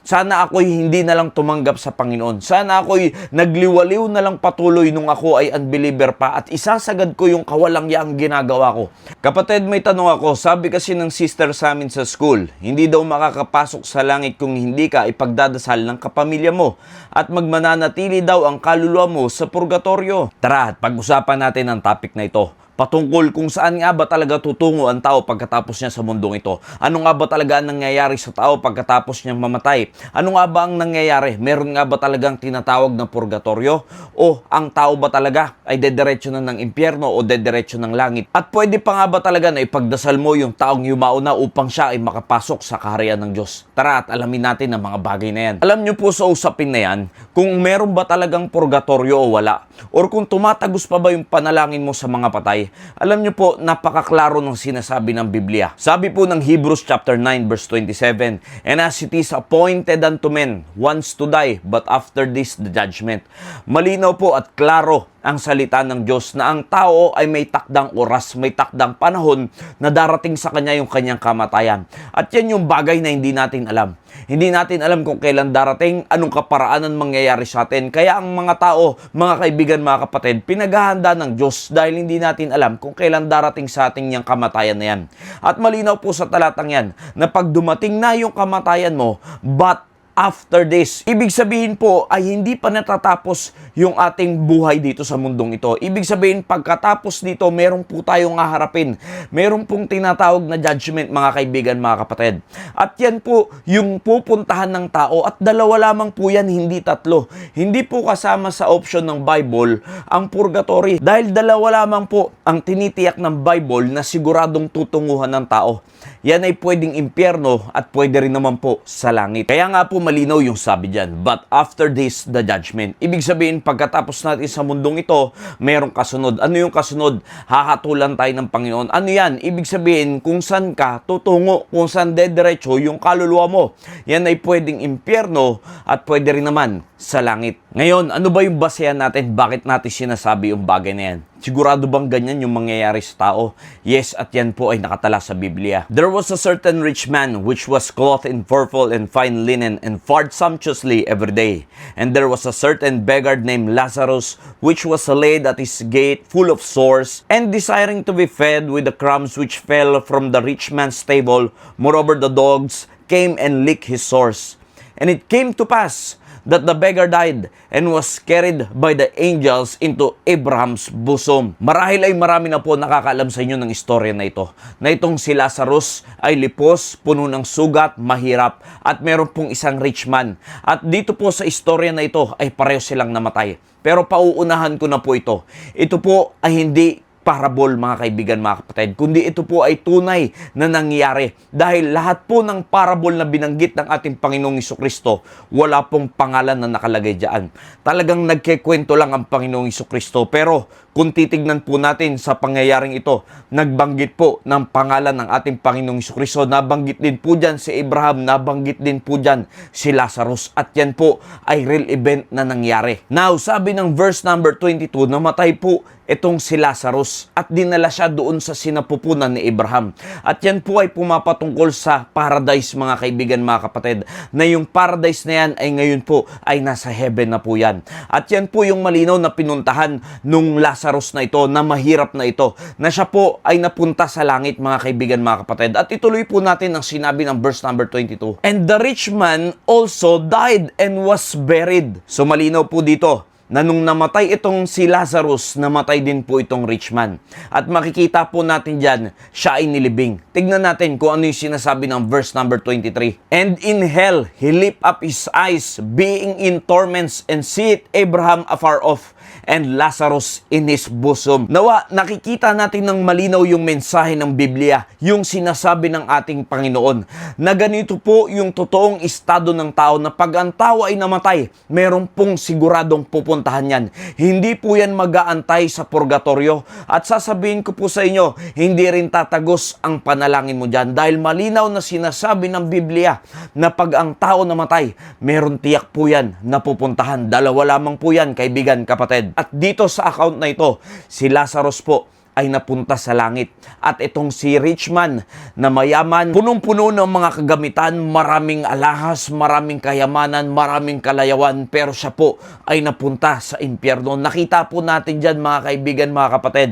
Sana ako'y hindi na lang tumanggap sa Panginoon. Sana ako'y nagliwaliw na lang patuloy nung ako ay unbeliever pa at isasagad ko yung kawalang-yaang ginagawa ko. Kapatid, may tanong ako. Sabi kasi ng sister sa amin sa school, hindi daw makakapasok sa langit kung hindi ka ipagdadasal ng kapamilya mo at magmananatili daw ang kaluluwa mo sa purgatorio. Tara, pag-usapan natin ang topic na ito. Patungkol kung saan nga ba talaga tutungo ang tao pagkatapos niya sa mundong ito. Ano nga ba talaga ang nangyayari sa tao pagkatapos niyang mamatay? Ano nga ba ang nangyayari? Meron nga ba talagang tinatawag na purgatorio? O ang tao ba talaga ay dediretso na ng impyerno o dediretso ng langit? At pwede pa nga ba talaga na ipagdasal mo yung taong yumao na upang siya ay makapasok sa kaharian ng Diyos? Tara at alamin natin ang mga bagay na yan. Alam niyo po sa usapin na yan, kung meron ba talagang purgatorio o wala? Or kung tumatagos pa ba yung panalangin mo sa mga patay? Alam niyo po, napakaklaro ng sinasabi ng Biblia. Sabi po ng Hebrews chapter 9 verse 27, "And as it is appointed unto men once to die, but after this the judgment." Malinaw po at klaro ang salita ng Diyos na ang tao ay may takdang oras, may takdang panahon na darating sa kanya yung kanyang kamatayan. At yan yung bagay na hindi natin alam. Hindi natin alam kung kailan darating, anong kaparaanan mangyayari sa atin. Kaya ang mga tao, mga kaibigan, mga kapatid, pinaghahanda ng Diyos dahil hindi natin alam kung kailan darating sa ating yung kamatayan na yan. At malinaw po sa talatang yan na pag dumating na yung kamatayan mo, but after this, ibig sabihin po ay hindi pa natatapos yung ating buhay dito sa mundong ito. Ibig sabihin, pagkatapos dito, meron po tayong haharapin. Meron pong tinatawag na judgment, mga kaibigan, mga kapatid. At yan po yung pupuntahan ng tao at dalawa lamang po yan, hindi tatlo. Hindi po kasama sa option ng Bible ang purgatory. Dahil dalawa lamang po ang tinitiyak ng Bible na siguradong tutunguhan ng tao. Yan ay pwedeng impyerno at pwede rin naman po sa langit. Kaya nga po malinaw yung sabi dyan, but after this, the judgment. Ibig sabihin, pagkatapos natin sa mundong ito, merong kasunod. Ano yung kasunod? Hahatulan tayo ng Panginoon. Ano yan? Ibig sabihin, kung saan ka tutungo, kung saan dediretso yung kaluluwa mo. Yan ay pwedeng impyerno at pwede rin naman sa langit. Ngayon, ano ba yung basehan natin? Bakit natin sinasabi yung bagay na yan? Sigurado bang ganyan yung mangyayari sa tao? Yes, at yan po ay nakatala sa Biblia. There was a certain rich man which was clothed in purple and fine linen and fared sumptuously every day. And there was a certain beggar named Lazarus which was laid at his gate full of sores and desiring to be fed with the crumbs which fell from the rich man's table. Moreover, the dogs came and licked his sores. And it came to pass that the beggar died and was carried by the angels into Abraham's bosom. Marahil ay marami na po nakakaalam sa inyo ng istorya na ito. Na itong si Lazarus ay lipos, puno ng sugat, mahirap, at meron pong isang rich man. At dito po sa istorya na ito ay pareho silang namatay. Pero pauunahan ko na po ito. Ito po ay hindi parable, mga kaibigan, mga kapatid, kundi ito po ay tunay na nangyari. Dahil lahat po ng parable na binanggit ng ating Panginoong Jesucristo, wala pong pangalan na nakalagay diyan. Talagang nagkikwento lang ang Panginoong Jesucristo. Pero kung titignan po natin sa pangyayaring ito, nagbanggit po ng pangalan ng ating Panginoong Jesucristo. Nabanggit din po dyan si Abraham, nabanggit din po dyan si Lazarus. At yan po ay real event na nangyari. Now, sabi ng verse number 22, namatay po itong si Lazarus at dinala siya doon sa sinapupunan ni Abraham. At yan po ay pumapatungkol sa paradise, mga kaibigan, mga kapatid, na yung paradise na yan ay ngayon po ay nasa heaven na po yan. At yan po yung malinaw na pinuntahan nung Lazarus na ito, na mahirap na ito, na siya po ay napunta sa langit, mga kaibigan, mga kapatid. At ituloy po natin ang sinabi ng verse number 22. And the rich man also died and was buried. So malinaw po dito na nung namatay itong si Lazarus, namatay din po itong rich man. At makikita po natin dyan, siya ay nilibing. Tignan natin kung ano yung sinasabi ng verse number 23. And in hell, he lift up his eyes, being in torments, and seeth Abraham afar off, and Lazarus in his bosom. Nawa, nakikita natin ng malinaw yung mensahe ng Biblia, yung sinasabi ng ating Panginoon, na ganito po yung totoong estado ng tao, na pag ang tao ay namatay, meron pong siguradong pupuntahan yan. Hindi po yan mag-aantay sa purgatorio. At sasabihin ko po sa inyo, hindi rin tatagos ang panalangin mo dyan, dahil malinaw na sinasabi ng Biblia na pag ang tao namatay, meron tiyak po yan na pupuntahan. Dalawa lamang po yan, kaibigan, kapatid. At dito sa account na ito, si Lazarus po ay napunta sa langit. At itong si rich man na mayaman, punong-puno ng mga kagamitan, maraming alahas, maraming kayamanan, maraming kalayawan, pero siya po ay napunta sa impyerno. Nakita po natin dyan mga kaibigan, mga kapatid,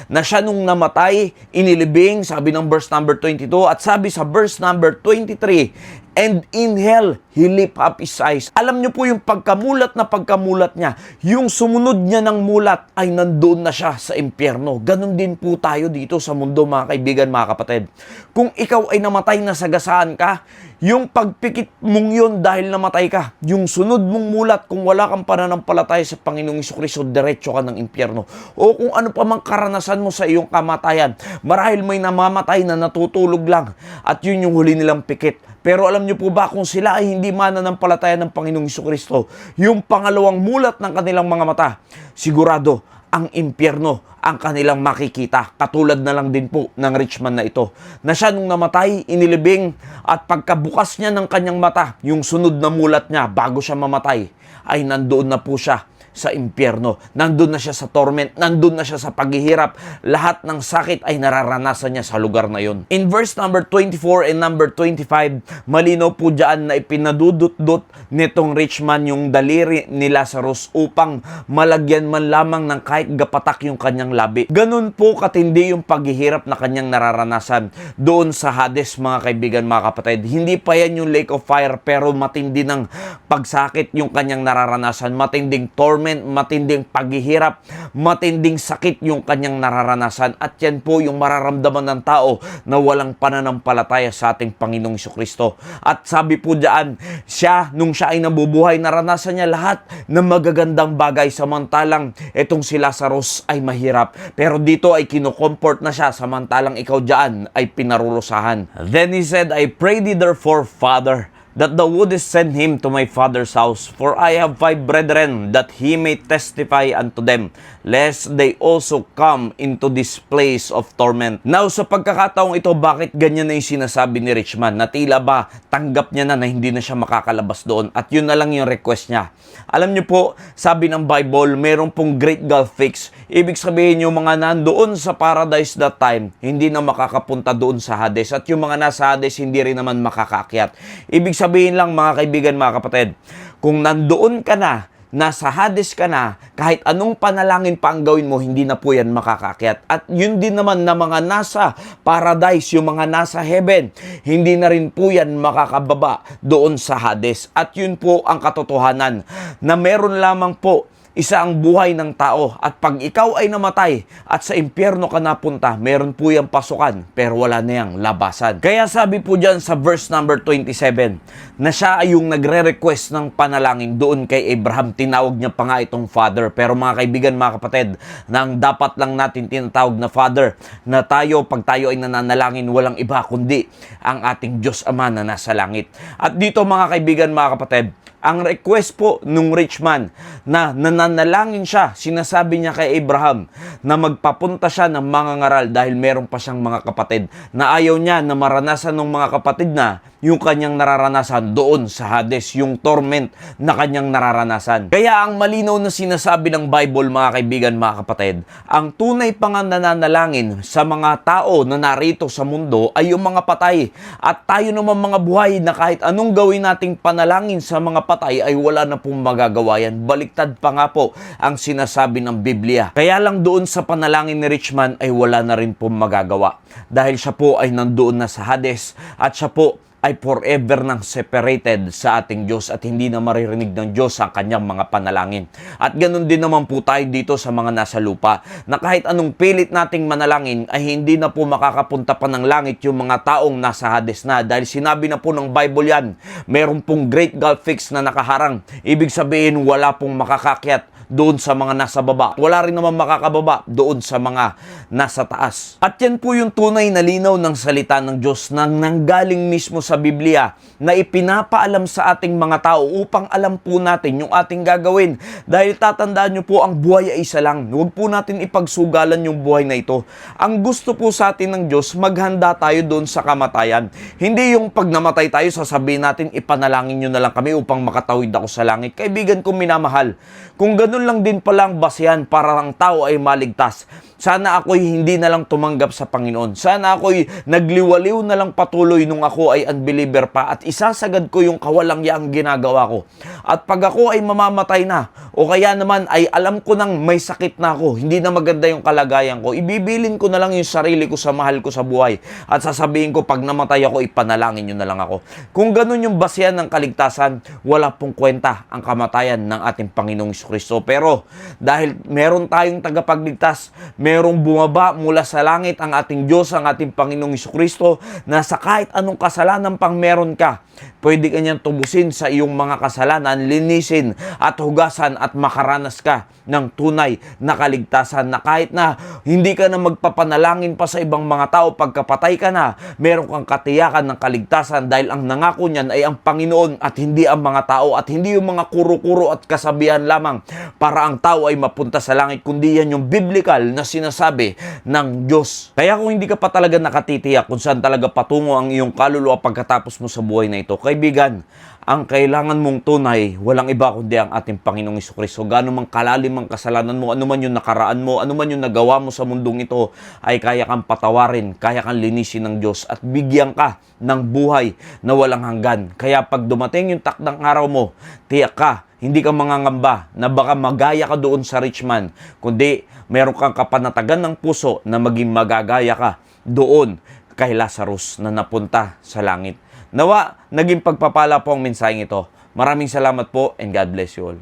na siya nung namatay, inilibing, sabi ng verse number 22, at sabi sa verse number 23, and in hell, he lift up his eyes. Alam niyo po yung pagkamulat niya, yung sumunod niya ng mulat ay nandoon na siya sa impyerno. Ganon din po tayo dito sa mundo mga kaibigan, mga kapatid. Kung ikaw ay namatay na sagasaan ka, yung pagpikit mong yun dahil namatay ka, yung sunod mong mulat kung wala kang pananampalataya sa Panginoong Jesucristo, diretso ka ng impyerno. O kung ano pa mang karanasan mo sa iyong kamatayan, marahil may namamatay na natutulog lang at yun yung huli nilang pikit. Pero alam niyo po ba kung sila ay hindi mananampalataya ng Panginoong Jesucristo, yung pangalawang mulat ng kanilang mga mata, sigurado ang impyerno ang kanilang makikita. Katulad na lang din po ng rich man na ito, na siya nung namatay, inilibing, at pagkabukas niya ng kanyang mata, yung sunod na mulat niya bago siya mamatay, ay nandoon na po siya sa impyerno. Nandun na siya sa torment, nandun na siya sa paghihirap. Lahat ng sakit ay nararanasan niya sa lugar na yon. In verse number 24 and number 25, malinaw po dyan na ipinadudot-dot nitong rich man yung daliri ni Lazarus upang malagyan man lamang ng kahit gapatak yung kanyang labi. Ganun po katindi yung paghihirap na kanyang nararanasan doon sa Hades, mga kaibigan, mga kapatid. Hindi pa yan yung lake of fire, pero matindi ng pagsakit yung kanyang nararanasan, matinding torment, matinding paghihirap, matinding sakit yung kanyang nararanasan. At yan po yung mararamdaman ng tao na walang pananampalataya sa ating Panginoong Jesucristo. At sabi po diyan, siya, nung siya ay nabubuhay, naranasan niya lahat ng magagandang bagay, samantalang itong si Lazarus ay mahirap. Pero dito ay kinukomfort na siya, samantalang ikaw diyan ay pinarurusahan. Then he said, I pray thee therefore, Father, that thou wouldest send him to my father's house, for I have 5 brethren, that he may testify unto them, lest they also come into this place of torment. Now, sa pagkakataong ito, bakit ganyan na yung sinasabi ni rich man? Na tila ba tanggap niya na hindi na siya makakalabas doon, at yun na lang yung request niya. Alam niyo po, sabi ng Bible, meron pong great gulf fix. Ibig sabihin yung mga nandoon sa paradise that time, hindi na makakapunta doon sa Hades, at yung mga nasa Hades, hindi rin naman makakaakyat. Ibig sabihin lang, mga kaibigan, mga kapatid, kung nandoon ka na, nasa Hades ka na, kahit anong panalangin pa ang gawin mo, hindi na po yan makakaakyat. At yun din naman na mga nasa paradise, yung mga nasa heaven, hindi na rin po yan makakababa doon sa Hades. At yun po ang katotohanan, na meron lamang po isa ang buhay ng tao, at pag ikaw ay namatay at sa impyerno ka napunta, meron po yung pasukan pero wala na yung labasan. Kaya sabi po dyan sa verse number 27 na siya ay yung nagre-request ng panalangin doon kay Abraham. Tinawag niya pa nga itong father. Pero mga kaibigan, mga kapatid, nang dapat lang natin tinatawag na father, na tayo, pag tayo ay nananalangin, walang iba kundi ang ating Diyos Ama na nasa langit. At dito, mga kaibigan, mga kapatid, ang request po nung rich man na nananalangin siya, sinasabi niya kay Abraham na magpapunta siya ng mga ngaral dahil meron pa siyang mga kapatid, na ayaw niya na maranasan ng mga kapatid na yung kanyang nararanasan doon sa Hades, yung torment na kanyang nararanasan. Kaya ang malinaw na sinasabi ng Bible, mga kaibigan, mga kapatid, ang tunay pa nga nananalangin sa mga tao na narito sa mundo ay yung mga patay. At tayo naman mga buhay na kahit anong gawin nating panalangin sa mga patay ay wala na pong magagawa yan. Baliktad pa nga po ang sinasabi ng Biblia. Kaya lang doon sa panalangin ni rich man ay wala na rin pong magagawa. Dahil siya po ay nandoon na sa Hades, at siya po ay forever nang separated sa ating Diyos, at hindi na maririnig ng Diyos ang kanyang mga panalangin. At ganun din naman po tayo dito sa mga nasa lupa, na kahit anong pilit nating manalangin ay hindi na po makakapunta pa ng langit yung mga taong nasa Hades na, dahil sinabi na po ng Bible yan, meron pong great gulf fix na nakaharang. Ibig sabihin wala pong makakakyat doon sa mga nasa baba. Wala rin naman makakababa doon sa mga nasa taas. At yan po yung tunay na linaw ng salita ng Diyos na nanggaling mismo sa Biblia, na ipinapaalam sa ating mga tao upang alam po natin yung ating gagawin. Dahil tatandaan nyo po, ang buhay ay isa lang. Huwag po natin ipagsugalan yung buhay na ito. Ang gusto po sa atin ng Diyos, maghanda tayo doon sa kamatayan. Hindi yung pag namatay tayo, sasabihin natin, ipanalangin nyo na lang kami upang makatawid ako sa langit. Kaibigan kong minamahal, kung ganun Ganun lang din pala ang basehan para ang tao ay maligtas. Sana ako'y hindi na lang tumanggap sa Panginoon. Sana ako'y nagliwaliw na lang patuloy nung ako ay unbeliever pa at isasagad ko yung kawalang-yaang ginagawa ko. At pag ako ay mamamatay na o kaya naman ay alam ko nang may sakit na ako, hindi na maganda yung kalagayan ko, ibibilin ko na lang yung sarili ko sa mahal ko sa buhay at sasabihin ko pag namatay ako, ipanalangin nyo na lang ako. Kung ganun yung basehan ng kaligtasan, wala pong kwenta ang kamatayan ng ating Panginoong Kristo. Pero dahil meron tayong tagapagligtas, merong bumaba mula sa langit ang ating Diyos, ang ating Panginoong Kristo, na sa kahit anong kasalanan pang meron ka, pwede ka niyang tubusin sa iyong mga kasalanan, linisin at hugasan at makaranas ka ng tunay na kaligtasan na kahit na hindi ka na magpapanalangin pa sa ibang mga tao, pagkapatay ka na, meron kang katiyakan ng kaligtasan dahil ang nangako niyan ay ang Panginoon at hindi ang mga tao at hindi yung mga kuro-kuro at kasabihan lamang para ang tao ay mapunta sa langit, kundi yan yung biblical na sinasabi ng Diyos. Kaya kung hindi ka pa talaga nakatitiyak kung saan talaga patungo ang iyong kaluluwa pagkatapos mo sa buhay na ito, kaibigan, ang kailangan mong tunay, walang iba kundi ang ating Panginoong Kristo. Gaano mang kalalim ang kasalanan mo, ano man yung nakaraan mo, ano man yung nagawa mo sa mundong ito, ay kaya kang patawarin, kaya kang linisin ng Diyos at bigyan ka ng buhay na walang hanggan. Kaya pag dumating yung takdang araw mo, tiyak ka, hindi ka mangangamba na baka magaya ka doon sa rich man, kundi meron kang kapanatagan ng puso na maging magagaya ka doon kay Lazarus na napunta sa langit. Nawa, naging pagpapala po ang mensaheng ito. Maraming salamat po and God bless you all.